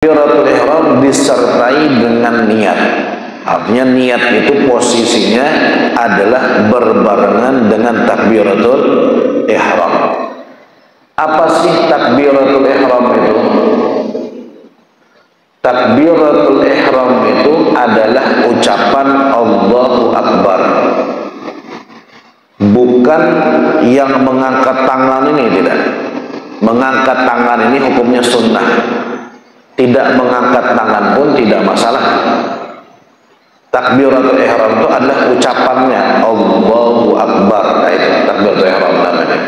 Takbiratul ihram disertai dengan niat. Artinya niat itu posisinya adalah berbarengan dengan takbiratul ihram. Apa sih takbiratul ihram itu? Takbiratul ihram itu adalah ucapan Allahu Akbar. Bukan yang mengangkat tangan ini, tidak. Mengangkat tangan ini hukumnya sunnah. Tidak mengangkat tangan pun tidak masalah. Takbiratul ihram itu adalah ucapannya Allahu Akbar. Nah, itu takbiratul ihram namanya.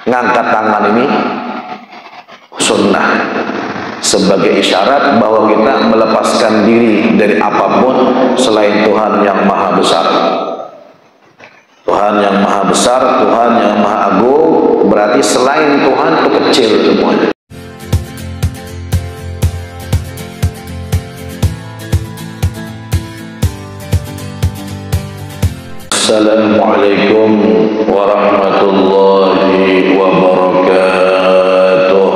Ngangkat tangan ini sunnah sebagai isyarat bahwa kita melepaskan diri dari apapun selain Tuhan yang Maha Besar. Tuhan yang Maha Besar, Tuhan yang Maha Agung, berarti selain Tuhan itu kecil semuanya. Assalamualaikum warahmatullahi wabarakatuh.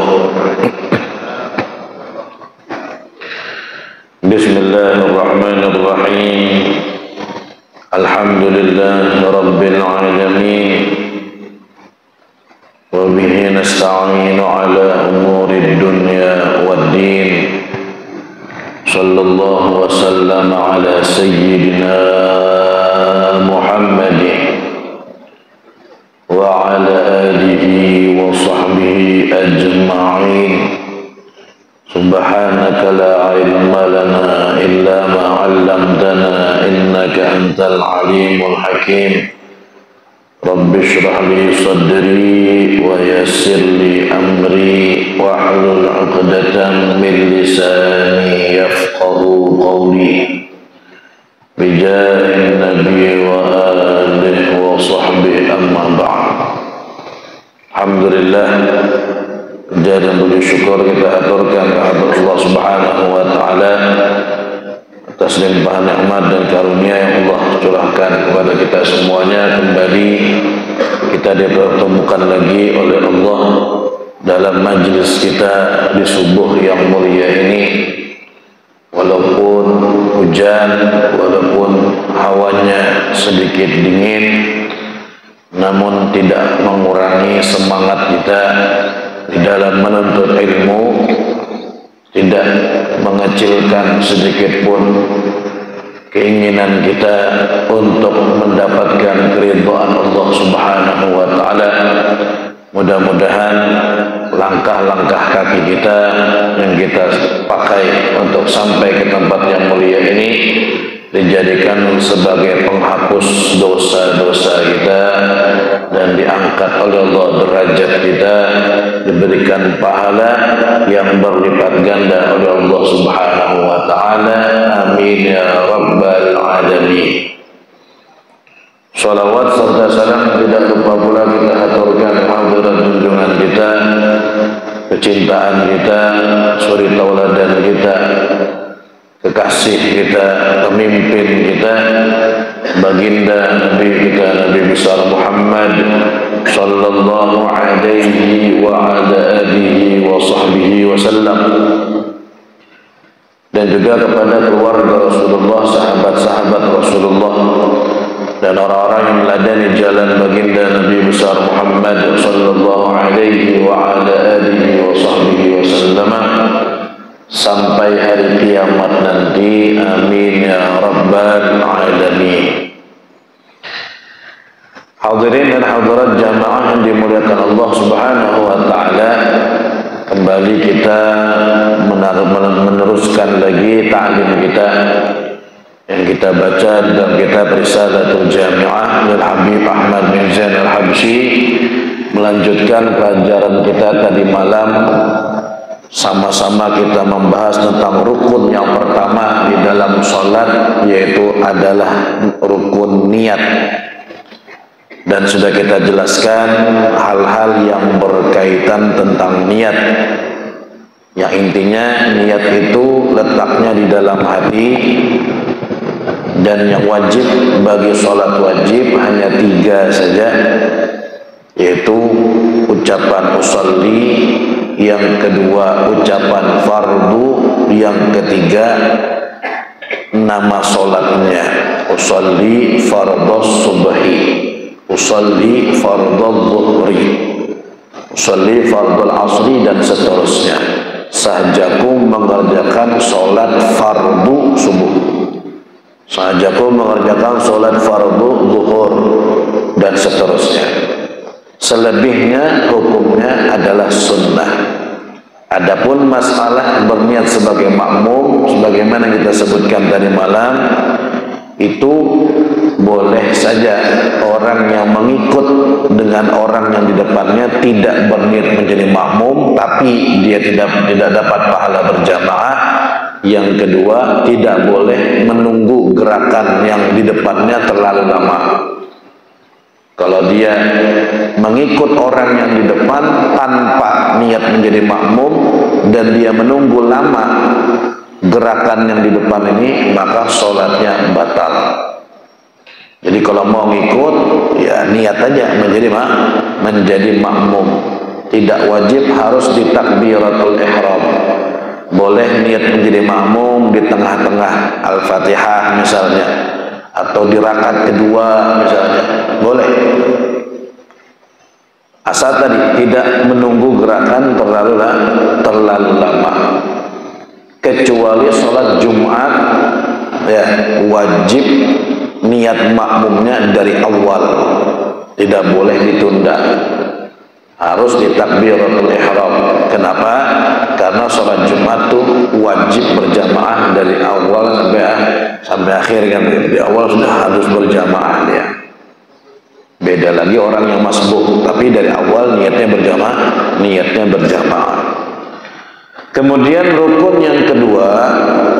Bismillahirrahmanirrahim. Alhamdulillahi rabbil alamin. Wa bihi nasta'inu ala umuri dunya waddin. Sallallahu wa sallama ala sayyidina Muhammad wa ala alihi wa sahbihi ajma'in. Subhanaka la ilma lana illa ma 'allamtana innaka antal alimul hakim. Rabbi shrah li sadri wa yassir li amri wahlul 'uqdatam min lisani yafqahu qawli. Bijahin Nabi wa alihi wa sahbihi amma ba'd. Alhamdulillah, puja dan puji syukur kita aturkan kepada Allah Subhanahu wa taala atas limpahan nikmat dan karunia yang Allah curahkan kepada kita semuanya. Kembali kita dipertemukan lagi oleh Allah dalam majlis kita di subuh yang mulia ini. Walaupun hujan, walaupun hawanya sedikit dingin, namun tidak mengurangi semangat kita di dalam menuntut ilmu, tidak mengecilkan sedikit pun keinginan kita untuk mendapatkan keridhaan Allah Subhanahu wa taala. Mudah-mudahan langkah-langkah kaki kita yang kita pakai untuk sampai ke tempat yang mulia ini dijadikan sebagai penghapus dosa-dosa kita dan diangkat oleh Allah derajat kita, diberikan pahala yang berlipat ganda oleh Allah Subhanahu wa taala. Amin ya rabbal alamin. Salawat serta salam tidak lupa pula kita aturkan hadirat junjungan kita, kecintaan kita, suri tauladan kita, kekasih kita, pemimpin kita, baginda Nabi kita, Nabi besar Muhammad sallallahu alaihi wa ala alihi wa sahbihi wasallam, dan juga kepada keluarga Rasulullah, sahabat-sahabat Rasulullah, dan orang-orang yang meladani jalan baginda Nabi besar Muhammad sallallahu alaihi wa ala alihi wa sahbihi wasallam sampai hari kiamat nanti. Amin ya rabbal alamin. Hadirin dan hadirat jamaah yang dimuliakan Allah Subhanahu wa taala, kembali kita meneruskan lagi ta'lim kita yang kita baca dalam kitab Risalatul Jami'ah lil Habib Ahmad bin Zain al-Habsyi. Melanjutkan pelajaran kita tadi malam, sama-sama kita membahas tentang rukun yang pertama di dalam sholat, yaitu adalah rukun niat. Dan sudah kita jelaskan hal-hal yang berkaitan tentang niat, yang intinya niat itu letaknya di dalam hati, dan yang wajib bagi sholat wajib hanya 3 saja, yaitu ucapan usolli yang kedua ucapan fardu, yang ketiga nama solatnya, usolli fardhos subhi, usolli fardhol zuhri, usolli fardhol asri, dan seterusnya. Sahajaku mengerjakan solat fardu subuh, sahajaku mengerjakan solat fardu zuhur, dan seterusnya. Selebihnya hukumnya adalah sunnah. Adapun masalah berniat sebagai makmum, sebagaimana kita sebutkan tadi malam, itu boleh saja orang yang mengikut dengan orang yang di depannya tidak berniat menjadi makmum, tapi dia tidak dapat pahala berjamaah. Yang kedua, tidak boleh menunggu gerakan yang di depannya terlalu lama. Kalau dia mengikut orang yang di depan tanpa niat menjadi makmum dan dia menunggu lama gerakan yang di depan ini, maka sholatnya batal. Jadi kalau mau ngikut, ya niat aja menjadi makmum. Tidak wajib harus di takbiratul ihram. Boleh niat menjadi makmum di tengah-tengah Al-Fatihah misalnya, atau di rakaat kedua misalnya, boleh. Asal tadi tidak menunggu gerakan terlalu lama. Kecuali sholat Jumat, ya wajib niat makmumnya dari awal, tidak boleh ditunda, harus di takbiratul ihram. Kenapa? Karena sholat Jumat tuh wajib berjamaah dari awal sampai akhir kan. Di awal sudah harus berjamaah dia. Beda lagi orang yang masbuk, tapi dari awal niatnya berjamaah. Kemudian rukun yang kedua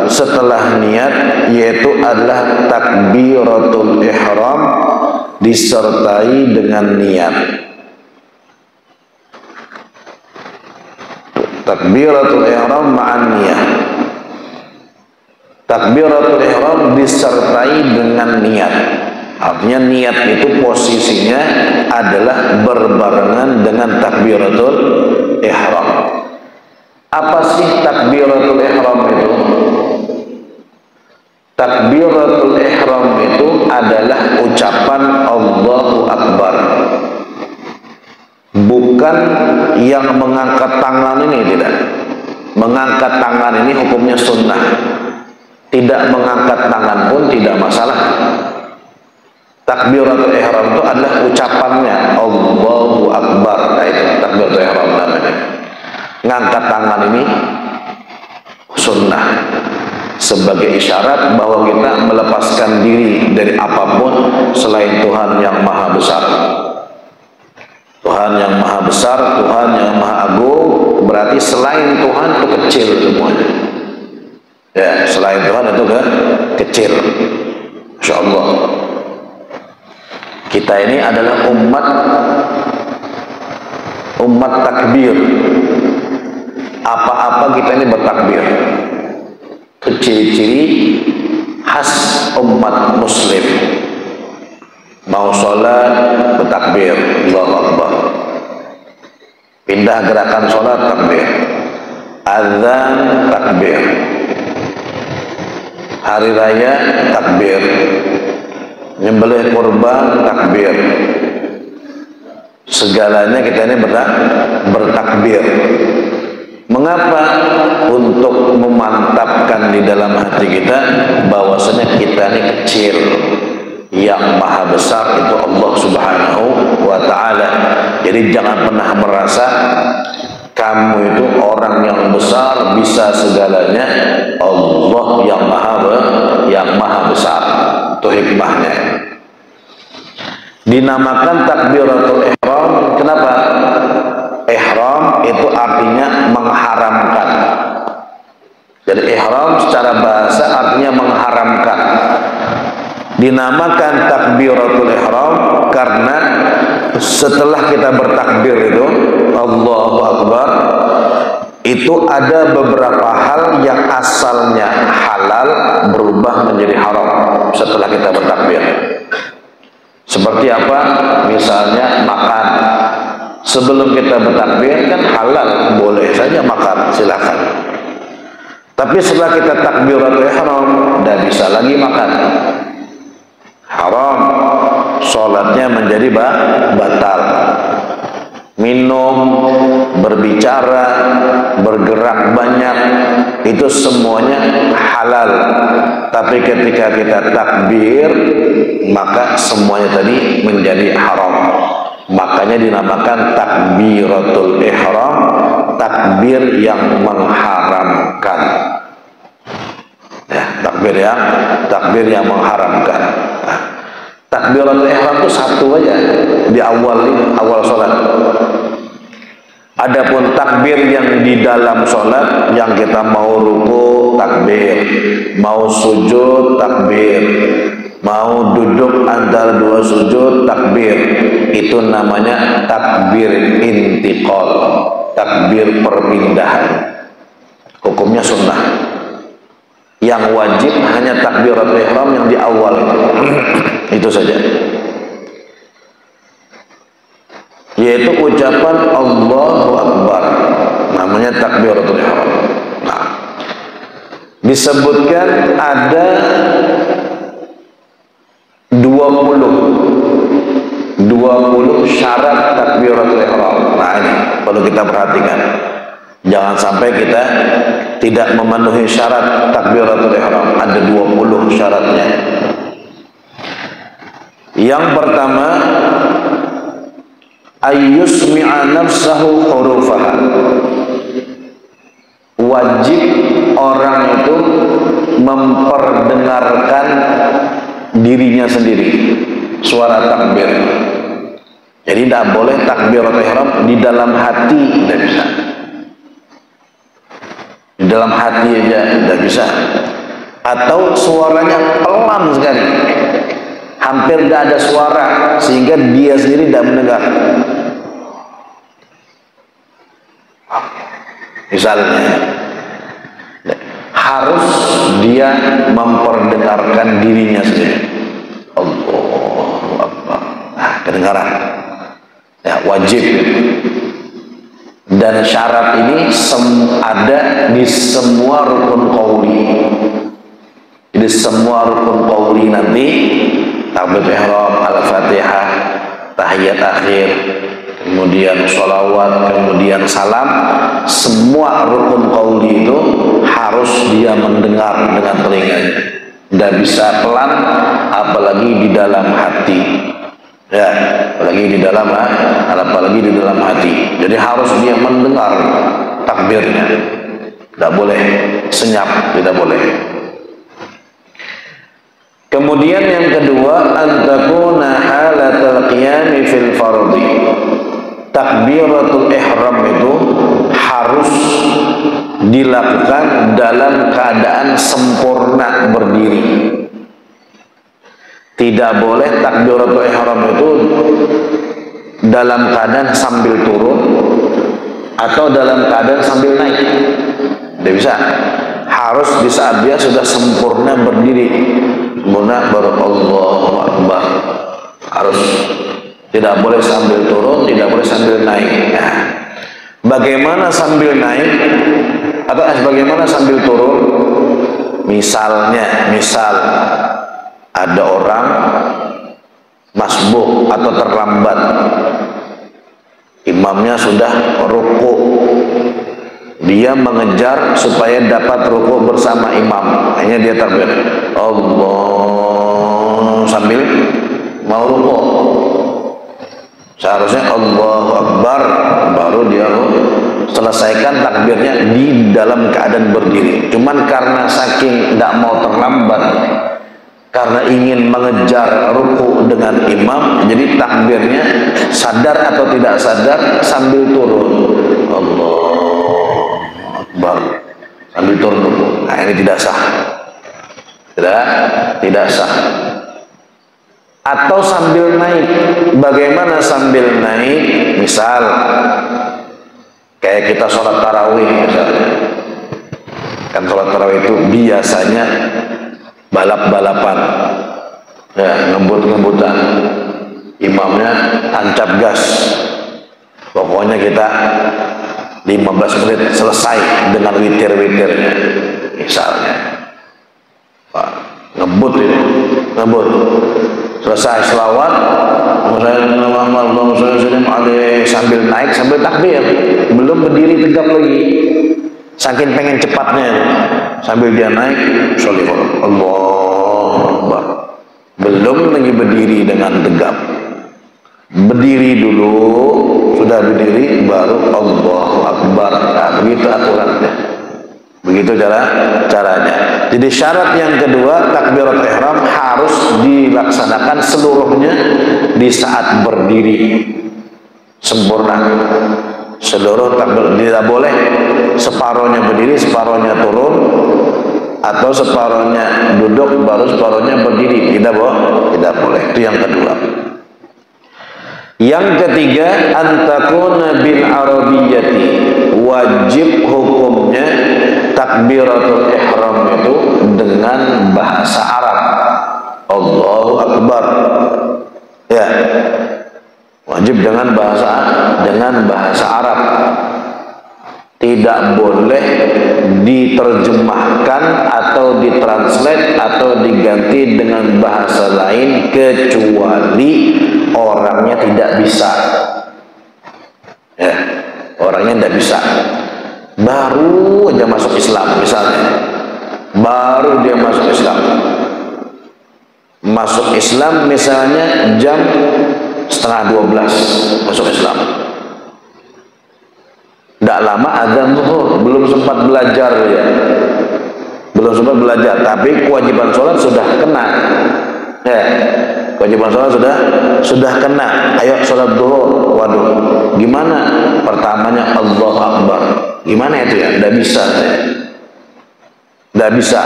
setelah niat yaitu adalah takbiratul ihram disertai dengan niat. Takbiratul ihram ma'an niyah. Takbiratul ihram disertai dengan niat. Artinya niat itu posisinya adalah berbarengan dengan takbiratul ihram. Apa sih takbiratul ihram itu? Takbiratul ihram itu adalah ucapan Allahu Akbar. Bukan yang mengangkat tangan ini, tidak. Mengangkat tangan ini hukumnya sunnah. Tidak mengangkat tangan pun tidak masalah. Takbiratul ihram itu adalah ucapannya Allahu Akbar. Nah itu takbiratul ihram namanya. Ngangkat tangan ini sunnah sebagai isyarat bahwa kita melepaskan diri dari apapun selain Tuhan yang maha besar. Tuhan yang maha besar, Tuhan yang maha agung, berarti selain Tuhan itu kecil semuanya. Ya, selain Tuhan itu kecil. Insya Allah. Kita ini adalah umat takbir. Apa-apa kita ini bertakbir. Ciri-ciri khas umat muslim. Mau sholat bertakbir, Allahu Akbar. Pindah gerakan sholat takbir, azan takbir, hari raya takbir, nyembelih kurban takbir. Segalanya kita ini bertakbir. Mengapa? Untuk memantapkan di dalam hati kita bahwasanya kita ini kecil, yang maha besar itu Allah Subhanahu wa ta'ala. Jadi jangan pernah merasa kamu itu orang yang besar, bisa segalanya. Allah yang maha besar. Itu hikmahnya. Dinamakan takbiratul ihram. Kenapa? Ihram itu artinya mengharamkan. Jadi ihram secara bahasa artinya mengharamkan. Dinamakan takbiratul ihram karena setelah kita bertakbir itu Allahu Akbar, itu ada beberapa hal yang asalnya halal berubah menjadi haram setelah kita bertakbir. Seperti apa? Misalnya makan. Sebelum kita bertakbir kan halal, boleh saja makan, silakan. Tapi setelah kita takbiratul ihram, tidak bisa lagi makan, haram, sholatnya menjadi batal. Minum, berbicara, bergerak banyak, itu semuanya halal. Tapi ketika kita takbir, maka semuanya tadi menjadi haram. Makanya dinamakan takbiratul ihram, takbir yang mengharamkan. Ya, takbir yang mengharamkan. Nah, takbiratul ihram itu satu aja di awal sholat. Adapun takbir yang di dalam sholat, yang kita mau ruku takbir, mau sujud takbir, mau duduk antara dua sujud takbir, itu namanya takbir intiqal, takbir perpindahan. Hukumnya sunnah. Yang wajib hanya takbiratul ihram yang di awal itu saja, yaitu ucapan Allahu Akbar, namanya takbiratul ihram. Nah, disebutkan ada 20 syarat takbiratul ihram. Nah, ini perlu kita perhatikan. Jangan sampai kita tidak memenuhi syarat takbiratul ihram. Ada 20 syaratnya. Yang pertama, ayyusmi'a nafsahu hurufaha. Wajib orang itu memperdengarkan dirinya sendiri suara takbir. Jadi tidak boleh takbiratul ihram di dalam hati, tidak bisa. Di dalam hati aja tidak bisa. Atau suaranya pelan sekali, hampir tidak ada suara sehingga dia sendiri tidak mendengar. Misalnya, harus dia memperdengarkan dirinya sendiri. Allahu Akbar. Nah, kedengaran. Ya, wajib. Dan syarat ini ada di semua rukun qauli. Di semua rukun qauli nanti, takbiratul ihram, al-fatihah, tahiyat akhir, kemudian sholawat, kemudian salam, semua rukun qauli itu harus dia mendengar dengan telinganya. Tidak bisa pelan, apalagi di dalam hati. Ya, apalagi di dalam hati. Jadi harus dia mendengar takbirnya. Tidak boleh senyap, tidak boleh. Kemudian yang kedua, antakuna halatal qiyami fil fardhi. Takbiratul ihram itu harus dilakukan dalam keadaan sempurna berdiri. Tidak boleh takbiratul ihram itu dalam keadaan sambil turun atau dalam keadaan sambil naik. Tidak bisa. Harus di saat dia sudah sempurna berdiri, sempurna baru Allahu Akbar. Harus, tidak boleh sambil turun, tidak boleh sambil naik. Nah, bagaimana sambil naik atau bagaimana sambil turun? Misal ada orang masbuk atau terlambat, imamnya sudah ruku, dia mengejar supaya dapat ruku bersama imam, hanya dia takbir Allah sambil mau ruku. Seharusnya Allahu Akbar baru dia selesaikan takbirnya di dalam keadaan berdiri. Cuman karena saking tidak mau terlambat, karena ingin mengejar ruku dengan imam, jadi takbirnya sadar atau tidak sadar sambil turun. Allahu Akbar sambil turun ruku. Nah, ini tidak sah. Tidak sah. Atau sambil naik. Bagaimana sambil naik? Misal kayak kita sholat tarawih misalnya. Kan sholat tarawih itu biasanya balap-balapan, ya, ngebut-ngebutan, imamnya tancap gas, Pokoknya kita 15 menit selesai dengan witir-witirnya. Misalnya Pak, ngebut ini, ngebut. Selesai selawat, sambil naik, sambil takbir, belum berdiri tegap lagi. Saking pengen cepatnya, sambil dia naik, sholawat, Allahu Akbar. Belum lagi berdiri dengan tegap. Berdiri dulu, sudah berdiri, baru Allahu Akbar. Nah, begitu aturannya. Begitu caranya. Jadi syarat yang kedua, takbiratul ihram harus dilaksanakan seluruhnya di saat berdiri sempurna. Seluruh takbir, tidak boleh separohnya berdiri, separohnya turun, atau separohnya duduk baru separohnya berdiri. Tidak boleh. Itu yang kedua. Yang ketiga, antakuna bil arabiyyati, wajib hukumnya takbiratul ihram itu dengan bahasa Arab. Allahu Akbar. Ya. Wajib dengan bahasa Arab. Tidak boleh diterjemahkan atau ditranslate atau diganti dengan bahasa lain kecuali orangnya tidak bisa. Ya, orangnya tidak bisa. Baru aja masuk Islam misalnya. Baru dia masuk Islam. Masuk Islam misalnya jam 11:30 masuk Islam. Tidak lama azan zuhur, belum sempat belajar ya. Belum sempat belajar, tapi kewajiban sholat sudah kena. Ya, kewajiban sholat sudah kena. Ayo sholat zuhur. Waduh, gimana? Pertamanya Allahu Akbar. Gimana itu ya? Tidak bisa saya. Tidak bisa.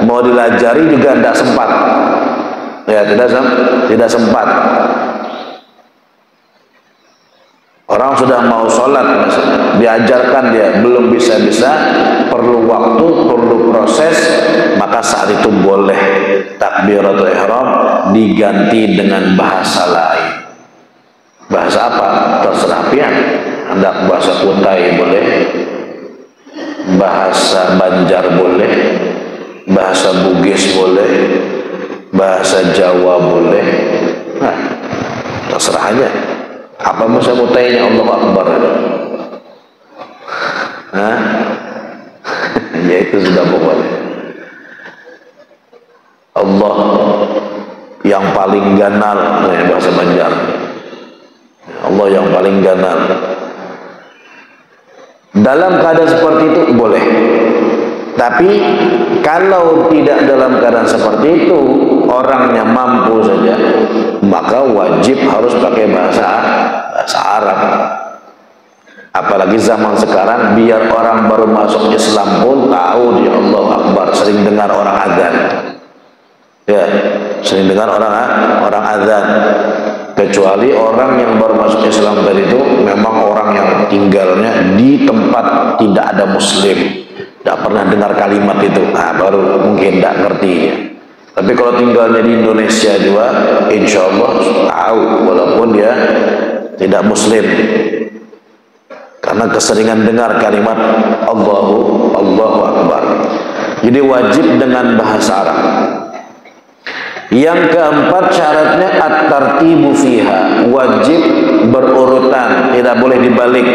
Mau dilajari juga tidak sempat. Ya, tidak sempat. Orang sudah mau sholat, diajarkan dia belum bisa-bisa, perlu waktu, perlu proses, maka saat itu boleh takbiratul ihram diganti dengan bahasa lain. Bahasa apa? Terserah pihak. Hendak bahasa Kutai boleh, bahasa Banjar boleh, bahasa Bugis boleh, bahasa Jawa boleh. Nah, terserah aja. Apa masa mutainya Allah Akbar? Hah? Ya itu sudah pokoknya. Allah yang paling ganal, bahasa Banjar. Allah yang paling ganal. Dalam keadaan seperti itu boleh. Tapi kalau tidak dalam keadaan seperti itu, orangnya mampu saja, maka wajib harus pakai bahasa Arab. Apalagi zaman sekarang, biar orang baru masuk Islam pun tahu dia Allah Akbar, sering dengar orang azan. Ya, sering dengar orang azan. Kecuali orang yang baru masuk Islam tadi itu memang orang yang tinggalnya di tempat tidak ada Muslim, tidak pernah dengar kalimat itu, nah baru mungkin tidak ngerti. Tapi kalau tinggalnya di Indonesia juga, insya Allah tahu walaupun dia tidak Muslim, karena keseringan dengar kalimat Allahu Akbar. Jadi wajib dengan bahasa Arab. Yang keempat syaratnya at-tartibu fiha, wajib berurutan, tidak boleh dibalik.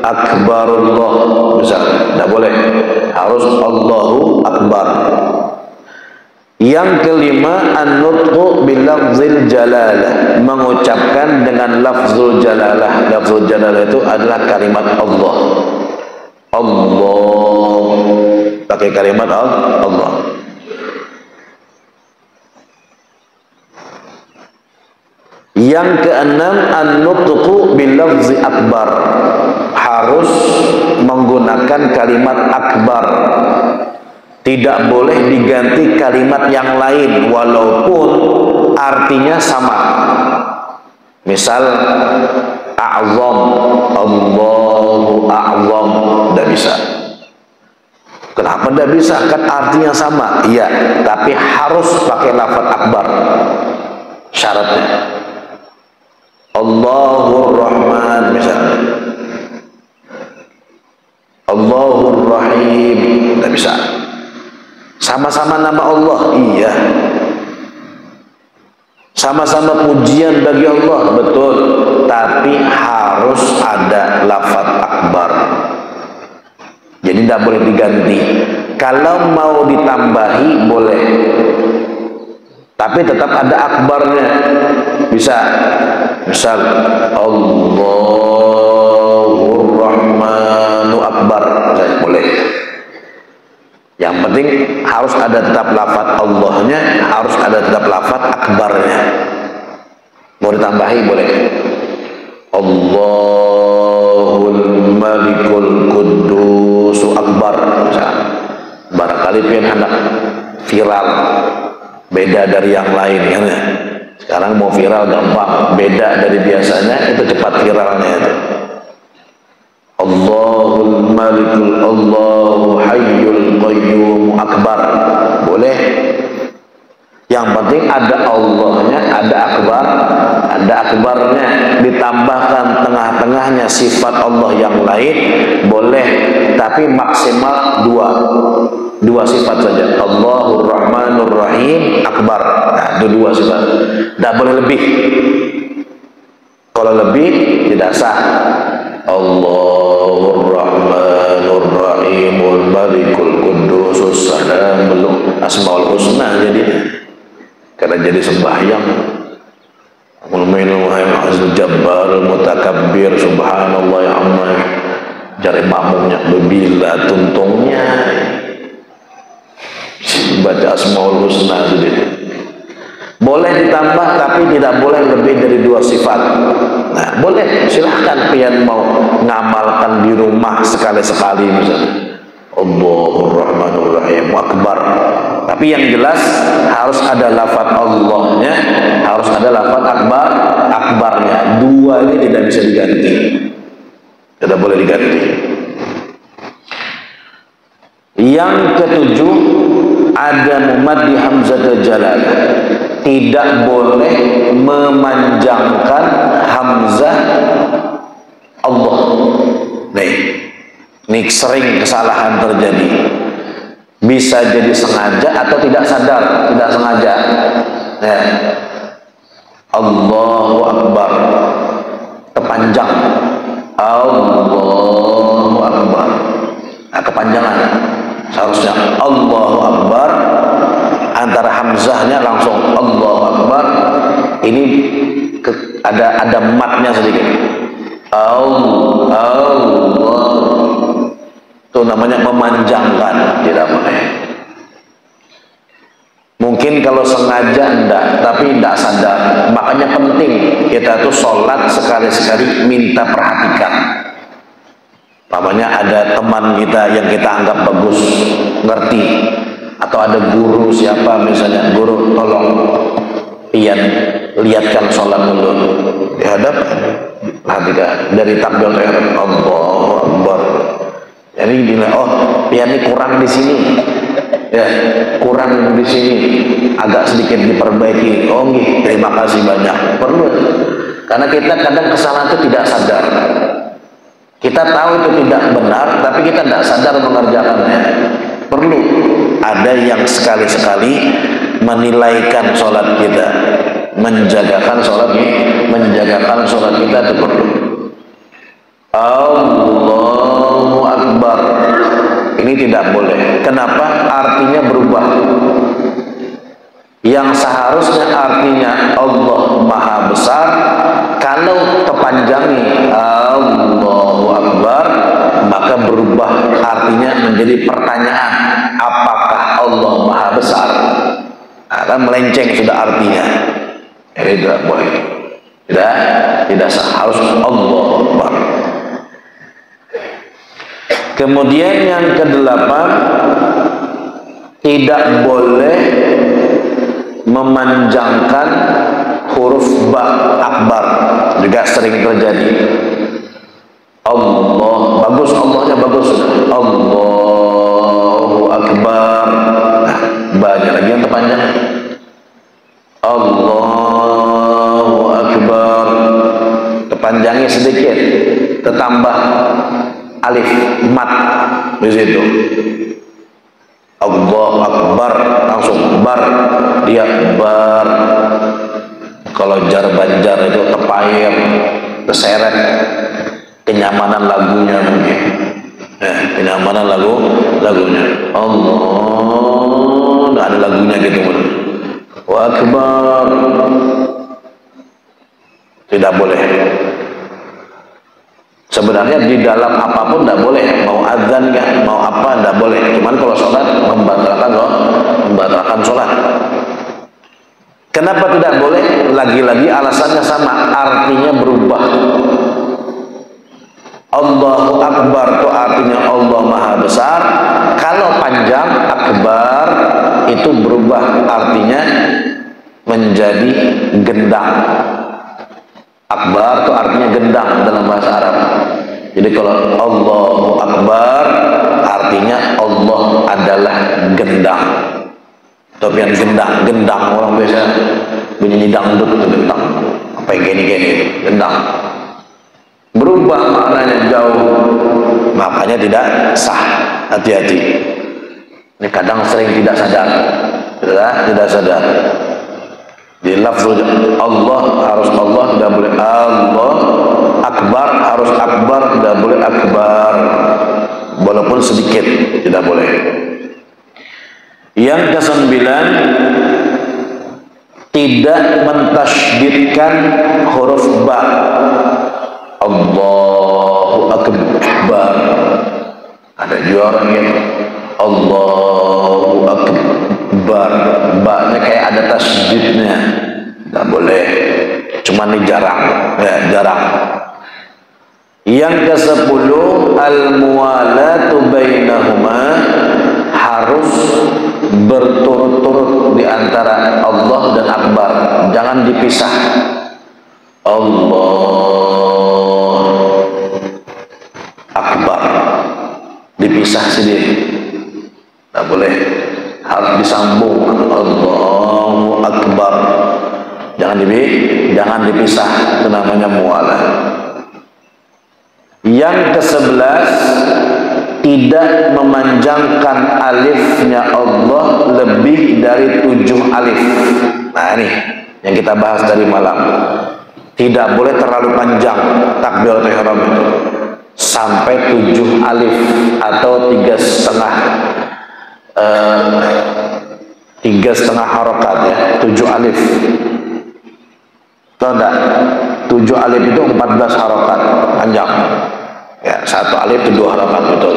Akbarullah misalnya, tidak boleh, harus Allahu Akbar. Yang kelima, an-nutqu bil lafzil jalalah, mengucapkan dengan lafzul jalalah. Lafzul jalalah itu adalah kalimat Allah. Allah, pakai kalimat Allah. Yang keenam, an-nutqu bil lafzi akbar, harus menggunakan kalimat akbar. Tidak boleh diganti kalimat yang lain walaupun artinya sama. Misal a'zam, Allahu a'zam, tidak bisa. Kenapa tidak bisa? Kan artinya sama. Iya, tapi harus pakai lafaz akbar. Syaratnya Allahur Rahman Rahman misalnya. Allahur Rahim, tidak bisa. Sama-sama nama Allah, iya. Sama-sama pujian bagi Allah, betul. Tapi harus ada lafaz akbar. Jadi tidak boleh diganti. Kalau mau ditambahi boleh, tapi tetap ada akbarnya. Bisa, misal Allahur Rahmanu Akbar, boleh. Yang penting harus ada tetap lafaz Allahnya, harus ada tetap lafaz akbarnya. Mau ditambahi boleh. Allahul Malikul Quddus Akbar. Barangkali pengen hendak viral, beda dari yang lain ya. Sekarang mau viral gampang, beda dari biasanya, itu cepat viralnya itu. Allahul Malikul Allahu Hayyul Qayyum Akbar, boleh. Yang penting ada Allahnya, ada akbarnya, ditambahkan tengah-tengahnya sifat Allah yang lain boleh, tapi maksimal dua sifat saja. Allahur Rahmanur Rahim Akbar. Nah, itu dua sifat, tidak boleh lebih. Kalau lebih tidak sah. Allahur Rahmanur Rahimul Malikul Qudusus Salamul Asmaul Husna, jadi karena jadi sembahyang. Al-Mu'minul Azizul Jabbar Mutakabbir Subhanallah ya amma, jari makmumnya bila tuntungnya baca Asmaul Husna jadi. Boleh ditambah tapi tidak boleh lebih dari dua sifat. Nah, boleh, silahkan pian mau ngamalkan di rumah sekali-sekali misalnya. Allahur Rahmanur Rahim Akbar. Tapi yang jelas harus ada lafaz Allahnya, harus ada lafaz akbarnya. Dua ini tidak bisa diganti. Tidak boleh diganti. Yang ketujuh, ada mumaddi hamzah jalalah. Tidak boleh memanjangkan hamzah Allah. Ini sering kesalahan terjadi. Bisa jadi sengaja atau tidak sadar, tidak sengaja. Ya. Allahu Akbar, kepanjang. Allahu Akbar. Nah, kepanjangan. Seharusnya Allahu Akbar, antara hamzahnya langsung Allahu Akbar. Ini ada matnya sedikit. Allah. Itu namanya memanjangkan, tidak boleh. Mungkin kalau sengaja enggak, tapi enggak sadar. Makanya penting kita tuh sholat sekali-sekali minta perhatikan. Namanya ada teman kita yang kita anggap bagus, ngerti, atau ada guru siapa misalnya, guru tolong pian lihatkan sholat dulu dihadap, perhatikan dari takbir ihram Allahu Akbar. Jadi bilang, oh pian ini kurang di sini, ya kurang di sini, agak sedikit diperbaiki. Oh nggih, terima kasih banyak. Perlu, karena kita kadang kesalahan itu tidak sadar. Kita tahu itu tidak benar, tapi kita tidak sadar mengerjakannya. Perlu ada yang sekali-sekali menilaikan sholat kita, menjagakan sholat kita itu perlu. Allahu Akbar, ini tidak boleh. Kenapa? Artinya berubah. Yang seharusnya artinya Allah Maha Besar, kalau terpanjangi Allahu Akbar, maka berubah artinya menjadi pertanyaan, apakah Allah Maha Besar? Akan melenceng sudah artinya. Jadi tidak boleh. Tidak sah, harus Allahu Akbar. Kemudian yang kedelapan, tidak boleh memanjangkan huruf ba akbar, juga sering terjadi. Allah, bagus Allahnya bagus, Allahu Akbar. Nah, banyak lagi yang terpanjang. Allahu Akbar, panjangnya sedikit, tertambah alif mat di situ. Allahu Akbar, langsung bar, dia bar. Kalau jar banjar itu tepair, terseret, kenyamanan lagunya mungkin. Kenyamanan lagunya. Allah, ada lagunya gitu. Wa Akbar. Tidak boleh. Sebenarnya di dalam apapun tidak boleh, mau azan nggak, mau apa tidak boleh. Cuman kalau sholat membatalkan sholat. Kenapa tidak boleh? Lagi-lagi alasannya sama, artinya berubah. Allahu Akbar itu artinya Allah Maha Besar. Kalau panjang akbar itu berubah artinya menjadi gendang. Akbar itu artinya gendang dalam bahasa Arab. Jadi kalau Allahu Akbar artinya Allah adalah gendang. Tapi yang gendang orang biasa bunyi dangdut itu gendang. Apa yang gini-gini itu gendang. Berubah maknanya jauh, makanya tidak sah. Hati-hati. Ini kadang sering tidak sadar, tidak sadar. Di lafaz Allah harus Allah, tidak boleh Allah. Akbar harus akbar, tidak boleh akbar. Walaupun sedikit tidak boleh. Yang ke-9, tidak mentasydidkan huruf ba. Allahu Akbar. Ada juga orang yang Allahu Akbar, ba-nya kayak ada tasydidnya. Tidak boleh. Cuma ini jarang, ya jarang. Yang ke-10, al-muwalatu bainahuma, harus berturut-turut di antara Allah dan Akbar. Jangan dipisah. Allah Akbar dipisah sendiri, tak boleh, harus disambung. Allahu Akbar, jangan dipisah, itu namanya muwalah. Yang ke-11, tidak memanjangkan alifnya Allah lebih dari 7 alif. Nah ini yang kita bahas dari malam. Tidak boleh terlalu panjang takbiratul ihram itu sampai 7 alif atau 3,5 harokat ya, 7 alif. Tahu enggak? 7 alif itu 14 harokat panjang. Ya, 1 alif itu 2 harokat betul.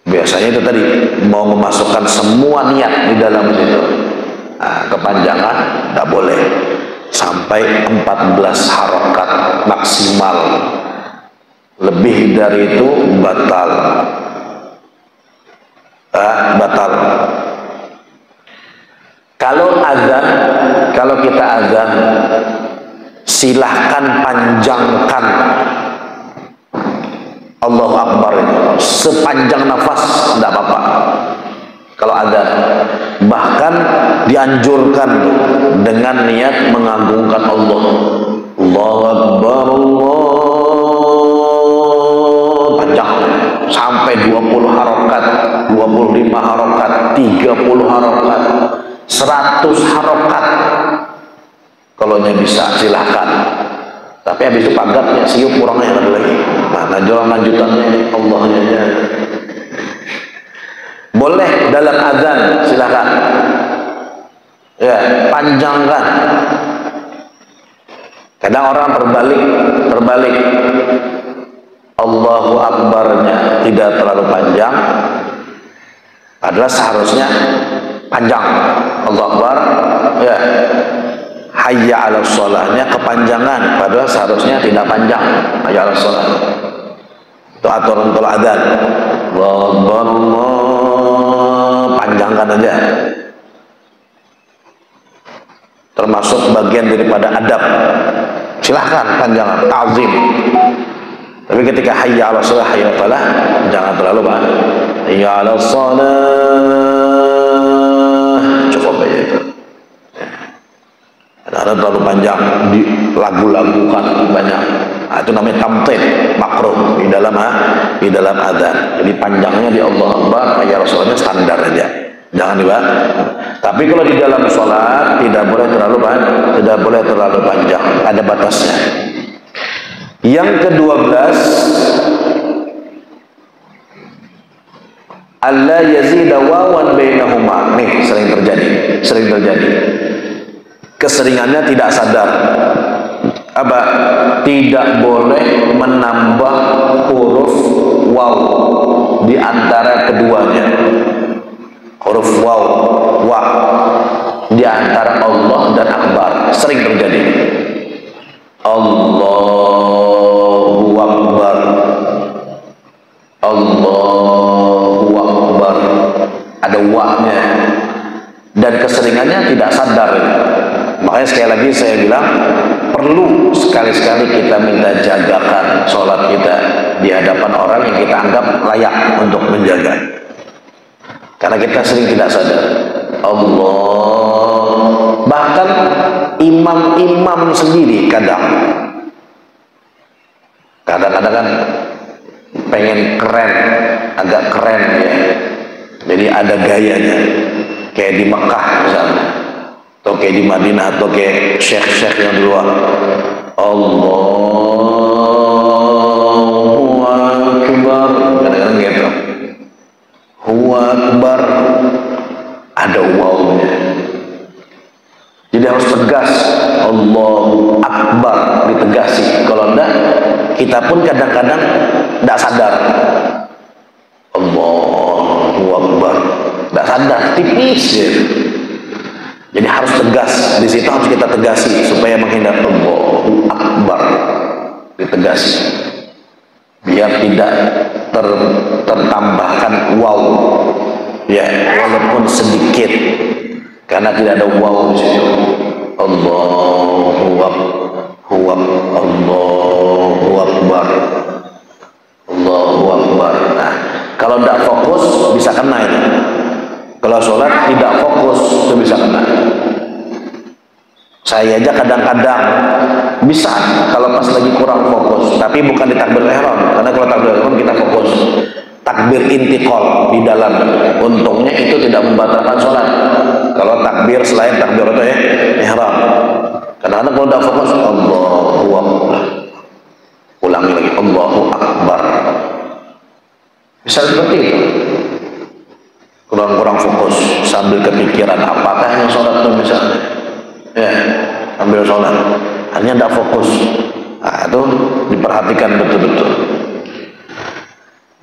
Biasanya itu tadi mau memasukkan semua niat di dalam situ. Nah, kepanjangan tidak boleh sampai 14 harokat maksimal. Lebih dari itu batal. Batal. Kalau azan, kalau kita azan, silahkan panjangkan Allahu Akbar itu sepanjang nafas, tidak apa-apa. Kalau azan, bahkan dianjurkan dengan niat mengagungkan Allah. Allahu Akbar, Allah, panjang sampai 20 harokat, 25 harokat, 30 harokat, 100 harokat. Kalau bisa silahkan. Tapi habis itu pagatnya siup kurangnya ada lagi. Mana jalan lanjutannya Allahnya ya. Boleh dalam azan silakan. Ya, panjangkan. Kadang orang terbalik. Allahu Akbarnya tidak terlalu panjang. Padahal seharusnya panjang. Allahu Akbar ya. Hayya 'ala sholahnya kepanjangan, padahal seharusnya tidak panjang. Hayya 'ala sholah itu aturan kalau adzan. Allah panjangkan aja, termasuk bagian daripada adab. Silahkan panjangan, ta'zim. Tapi Tapi ketika hayya 'alas shalah, hayya 'alas falah, jangan terlalu banyak. Hayya 'alas shalah, cukup aja itu. Ada terlalu panjang, dilagu-lagukan banyak. Nah, itu namanya tamthil, makruh di dalam adzan. Jadi panjangnya di Allah Akbar, hayya 'alas shalahnya standar aja. Jangan dibahas. Tapi kalau di dalam sholat tidak boleh terlalu panjang, ada batasnya. Yang ke-12, alla yazida wawan bainahuma. Nih sering terjadi. Keseringannya tidak sadar. Apa? Tidak boleh menambah huruf waw di antara keduanya. Huruf waw, wa di antara Allah dan Akbar sering terjadi. Allahu Akbar, Allahu Akbar, ada wa-nya, dan keseringannya tidak sadar. Makanya sekali lagi saya bilang, perlu sekali-sekali kita minta jagakan sholat kita di hadapan orang yang kita anggap layak untuk menjaga, karena kita sering tidak sadar. Allah, bahkan imam-imam sendiri kadang-kadang kan pengen keren, agak keren ya, jadi ada gayanya kayak di Mekah misalnya, atau kayak di Madinah, atau kayak syekh-syekh yang di luar. Allahu Akbar, kadang-kadang gitu. Allahu Akbar, ada wawnya. Jadi harus tegas. Allahu Akbar ditegasi. Kalau enggak, kita pun kadang-kadang enggak sadar. Allahu Akbar, enggak sadar, tipis ya. Jadi harus tegas. Di situ harus kita tegasi supaya menghindar. Allahu Akbar ditegasi, biar tidak tertambahkan waw ya, walaupun sedikit, karena tidak ada waw di situ. Allahu Akbar, Allahu Akbar. Nah, kalau tidak fokus bisa kena itu. Kalau sholat tidak fokus itu bisa kena. Saya aja kadang-kadang bisa kalau pas lagi kurang fokus, tapi bukan di takbir ihram, karena kalau takbir ihram kita fokus. Takbir intiqal di dalam, untungnya itu tidak membatalkan sholat. Kalau takbir selain takbir itu ya ihram, kadang-kadang kalau udah fokus, Allahu Akbar, ulangi lagi, Allahu Akbar, bisa seperti itu. Kurang fokus sambil kepikiran apakah yang sholat itu misalnya ya, ambil sholat hanya tidak fokus. Nah, itu diperhatikan betul-betul.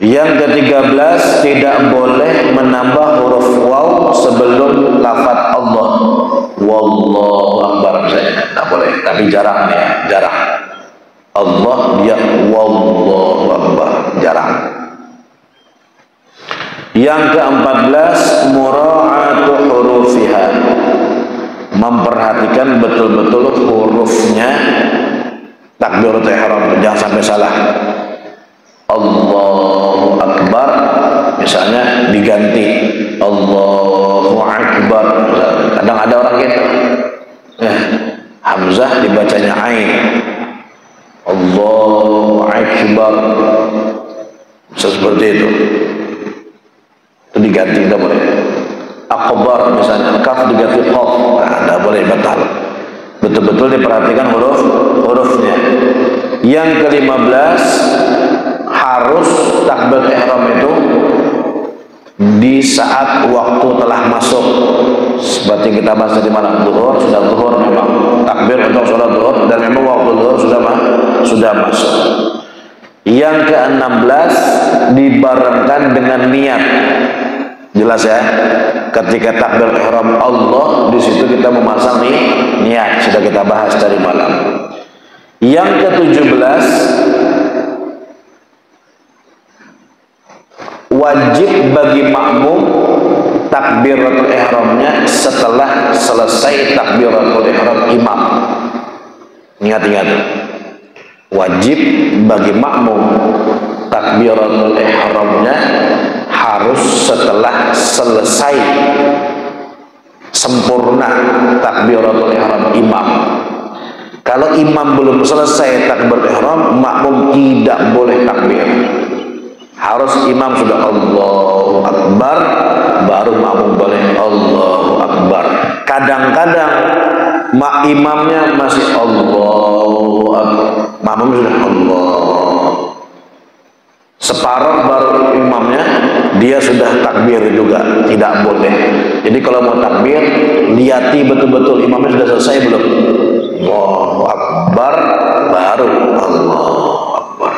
Yang ke-13, tidak boleh menambah huruf waw sebelum lafaz Allah. Wallahu Akbar misalnya, tidak boleh, tapi jarang ya, jarang. Allah dia Wallahu Akbar, jarang. Yang ke-14, mura'atu hurufiha, memperhatikan betul-betul hurufnya takbiratul ihram, jangan sampai salah. Allahu Akbar misalnya diganti Allahu Akbar. Kadang ada orang gitu ya, hamzah dibacanya ain, Allahu Akbar, bisa seperti itu diganti, tidak boleh. Akbar misalnya, kaf diganti qaf, tidak boleh, batal. Betul-betul diperhatikan hurufnya. Yang ke-15, harus takbir ihram itu di saat waktu telah masuk. Seperti kita bahas di malam zuhur, sudah zuhur memang takbir untuk sholat zuhur, dan memang waktu zuhur sudah masuk. Yang ke-16, dibarengkan dengan niat. Jelas ya, ketika takbir ihram Allah, di situ kita memasang niat, sudah kita bahas tadi malam. Yang ke-17, wajib bagi makmum takbiratul ihramnya setelah selesai takbiratul ihram imam. Ingat-ingat, wajib bagi makmum takbiratul ihramnya harus setelah selesai sempurna takbiratul ihram imam. Kalau imam belum selesai takbiratul ihram, makmum tidak boleh takbir. Harus imam sudah Allahu Akbar, baru makmum boleh Allahu Akbar. Kadang-kadang imamnya masih Allahu Akbar, makmum sudah Allah. Separuh baru imamnya, dia sudah takbir juga, tidak boleh. Jadi kalau mau takbir, lihati betul-betul imamnya sudah selesai belum. Allahu Akbar, baru Allahu Akbar.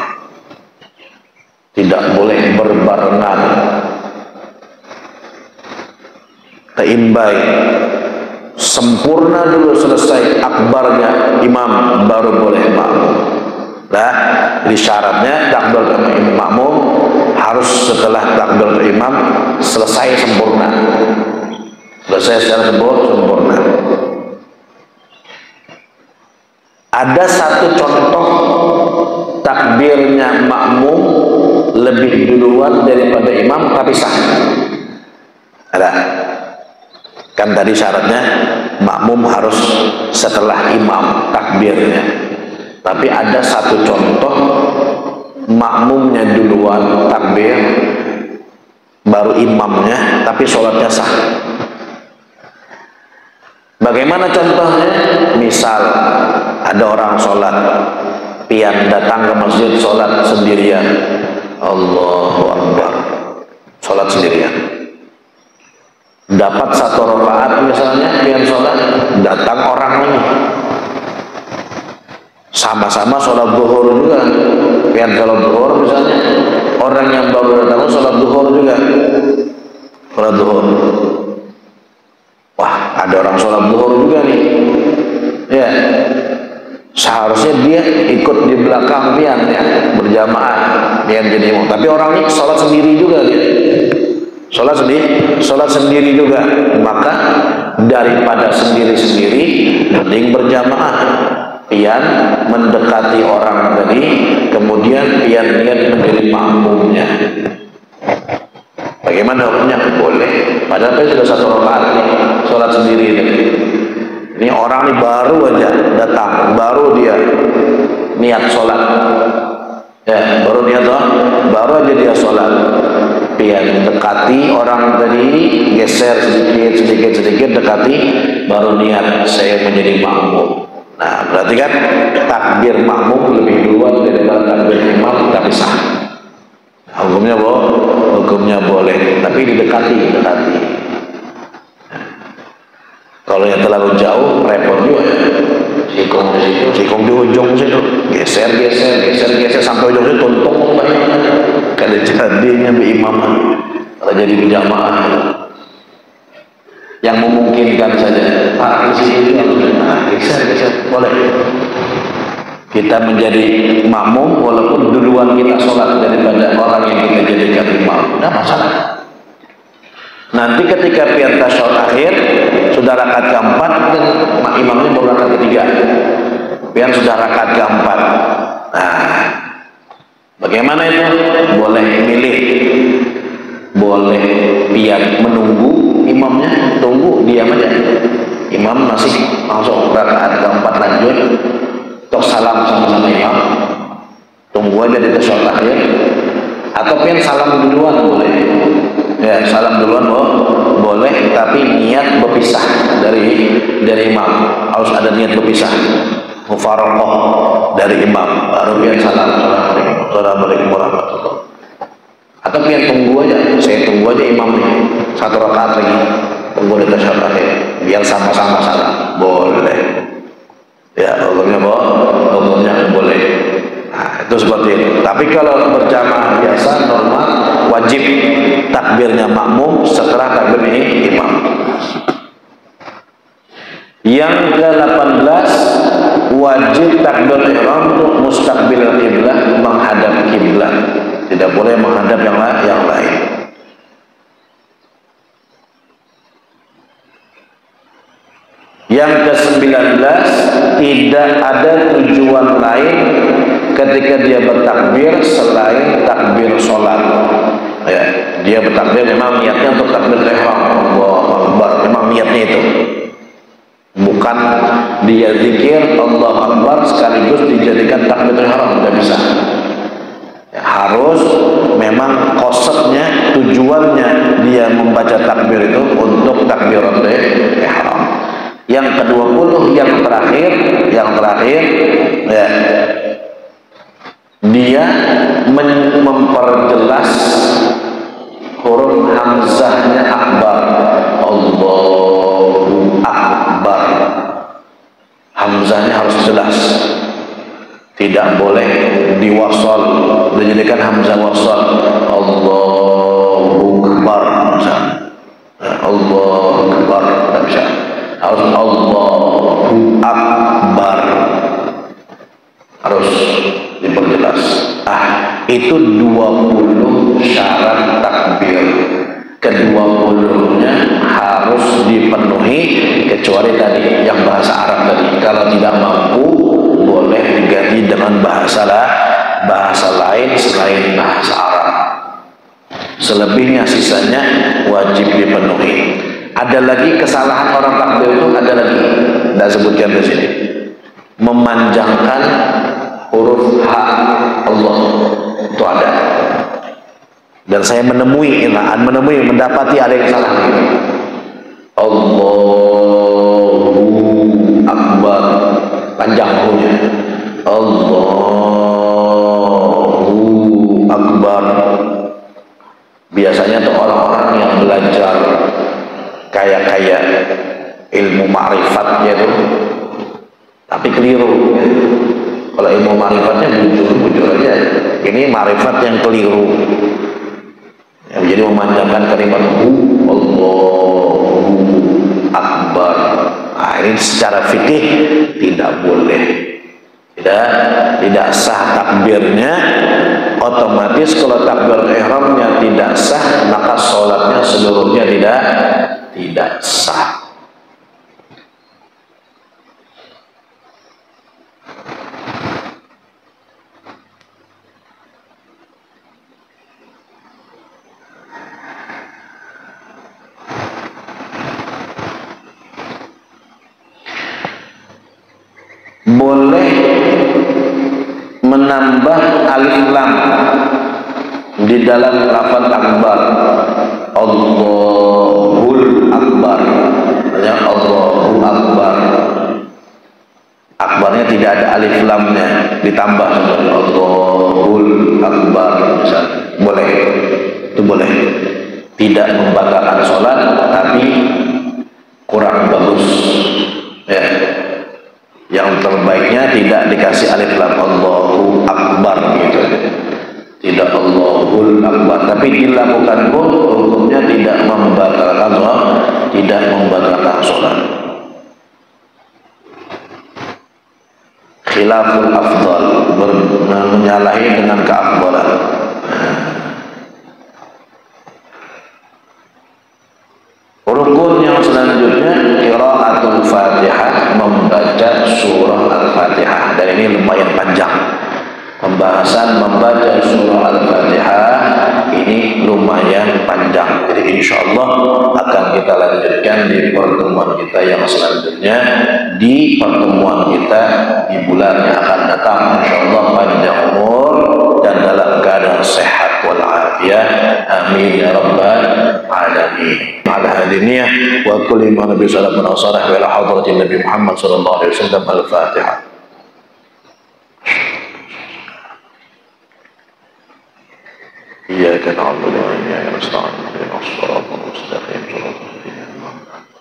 Tidak boleh berbarengan. Teimbai, sempurna dulu selesai akbarnya imam, baru boleh makmum. Nah, jadi syaratnya takbiratul makmum harus setelah takbiratul imam selesai sempurna. Selesai secara sempurna. Ada satu contoh takbirnya makmum lebih duluan daripada imam tapi sah. Ada. Kan tadi syaratnya makmum harus setelah imam takbirnya. Tapi ada satu contoh makmumnya duluan takbir baru imamnya tapi sholatnya sah. Bagaimana contohnya? Misal ada orang sholat, pian datang ke masjid sholat sendirian, Allahu Akbar, sholat sendirian. Dapat satu rakaat misalnya, pian sholat, datang orang ini, sama-sama sholat zuhur juga, pian sholat zuhur misalnya, orang yang baru datang sholat zuhur juga, sholat zuhur. Wah, ada orang sholat zuhur juga nih, ya. Seharusnya dia ikut di belakang pian ya, berjamaah pian jadi imam. Tapi orang ini sholat sendiri juga dia, sholat sendiri juga. Maka daripada sendiri-sendiri, mending berjamaah. Pian mendekati orang tadi, kemudian pian niat menjadi makmumnya. Bagaimana hukumnya? Boleh. Padahal sudah satu rakaat nih, sholat sendiri ini. Ini orang nih baru aja datang, baru dia niat sholat. Ya, baru niat loh, baru aja dia sholat. Pian dekati orang tadi, geser sedikit dekati, baru niat saya menjadi makmum. Nah, berarti kan takbir makmum lebih duluan daripada takbir imam, tapi sah. Hukumnya boleh, tapi didekati. Kalau yang terlalu jauh, repot juga ya. Sikong di situ, sikong di ujung situ, geser sampai ujung situ, tuntung banyak. Kada jadinya berimaman, kalau jadi berjamaah. Yang memungkinkan saja, Pak di sini, geser, boleh. Kita menjadi makmum walaupun duluan kita sholat daripada orang yang kita jadikan imam, tidak masalah. Nanti ketika pian tasyahud akhir sudah rakaat keempat, imamnya baru rakaat ketiga, pian sudah rakaat keempat. Nah, bagaimana itu? Boleh milih, boleh pian menunggu imamnya, tunggu diam aja. Imam masih langsung rakaat keempat lanjut, tok salam sama imam, tunggu aja di tasyahud akhir. Atau pian salam duluan boleh. Ya, salam duluan boleh, tapi niat berpisah dari imam. Harus ada niat berpisah, mufaraqah dari imam, baru pian salam. Assalamualaikum warahmatullahi wabarakatuh. Atau pian tunggu aja, saya tunggu aja imam nih, satu rakaat lagi, tunggu di tasyahud akhir, biar sama-sama salam, boleh. Ya, hukumnya boleh. Nah, itu seperti itu. Tapi kalau berjamaah biasa normal, wajib takbirnya makmum setelah takbir ini imam. Yang ke-18, wajib takbir ihram untuk mustaqbil kiblat, menghadap kiblat. Tidak boleh menghadap yang lain. Yang ke-19, tidak ada tujuan lain ketika dia bertakbir selain takbir sholat. Ya, dia bertakbir memang niatnya untuk takbir ihram, Allahu Akbar, memang niatnya itu. Bukan dia zikir Allahu Akbar sekaligus dijadikan takbir ihram, tidak bisa. Ya, harus memang konsepnya, tujuannya dia membaca takbir itu untuk takbiratul ihram. Yang ke-20 yang terakhir ya, dia memperjelas huruf hamzahnya akbar, Allahu Akbar. Hamzahnya harus jelas, tidak boleh diwasal, dijadikan hamzah wasal, Allahu Akbar misalnya. Allahu Akbar tidak bisa, harus Allahu Akbar, harus diperjelas. Itu 20 syarat takbir. Ke-20-nya harus dipenuhi kecuali tadi yang bahasa Arab tadi. Kalau tidak mampu boleh diganti dengan bahasa lain selain bahasa Arab. Selebihnya sisanya wajib dipenuhi. Ada lagi kesalahan orang takbir itu, ada lagi, tidak sebutkan di sini, memanjangkan huruf H Allah, itu ada. Dan saya mendapati ada yang salah. Allahu Akbar, panjang hurufnya. Allahu Akbar. Biasanya tuh orang-orang yang belajar kayak ilmu ma'rifatnya itu, tapi keliru. Kalau ilmu ma'rifatnya bujur aja. Ini ma'rifat yang keliru. Jadi memanjangkan kalimat Allahu Akbar. Ini secara fikih tidak boleh. Tidak sah takbirnya. Otomatis kalau takbir ihramnya tidak sah, maka sholatnya seluruhnya tidak sah. Boleh menambah alif lam di dalam lafaz akbar, Allahul Akbar, ya, Allahu Akbar. Akbarnya tidak ada alif lamnya, ditambah Allahul Akbar misalnya. Boleh, itu boleh. Tidak membatalkan sholat, tapi kurang bagus. Ya. Yang terbaiknya tidak dikasih alif lam, Allahu Akbar gitu. Tidak Allahul Akbar, tapi dilakukan pun hukumnya tidak membatalkan sholat. Khilaful afdal, menyalahi dengan keafdalan. Rukun yang selanjutnya qiraatul Fatihah, membaca surah Al-Fatihah. Dan ini lumayan panjang. Pembahasan membaca surah Al-Fatihah ini lumayan panjang. Jadi insyaallah akan kita lanjutkan di pertemuan kita yang selanjutnya, di pertemuan kita di bulan yang akan datang. Insyaallah panjang umur dan dalam keadaan sehat walafiat. Amin ya rabbal alamin. على هذه النية وكل ما نبي صلى الله عليه وسلم إلى حضرة النبي محمد صلى الله عليه وسلم. الفاتحة. إياك نعبد وإياك نستعين اهدنا الصراط المستقيم صراط الذين أنعمت عليهم.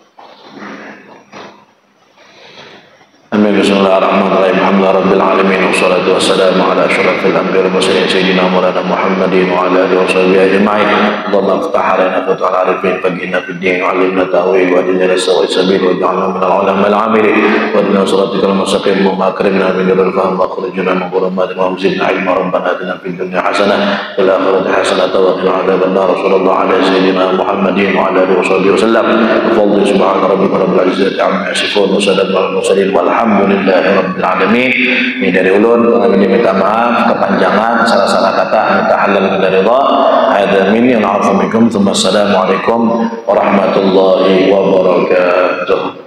بسم الله الرحمن الرحيم. الحمد لله رب العالمين والصلاة والسلام على أشرف الأنبياء والمرسلين سيدنا مولانا محمد وعلى آله وصحبه أجمعين. اللهم افتح علينا فتح العارفين، فقهنا في الدين وعلمنا التأويل واهدنا للسواء السبيل واجعلنا من العلماء العاملين واهدنا صراطك المستقيم اللهم أكرمنا من نور الفهم واخرجنا من ظلمات الوهم زدنا علما ربنا آتنا في الدنيا حسنة وفي الآخرة حسنة وقنا عذاب النار. صلى الله على سيدنا محمد وعلى آله وصحبه وسلم. بفضل سبحان ربك رب العزة عما يصفون وسلام على المرسلين والحمد لله Alhamdulillahirabbil alamin. Ini dari ulun, kami minta maaf kepanjangan salah-salah kata, minta halal dari Allah. Hadza minni wa afu minkum. Assalamualaikum warahmatullahi wabarakatuh.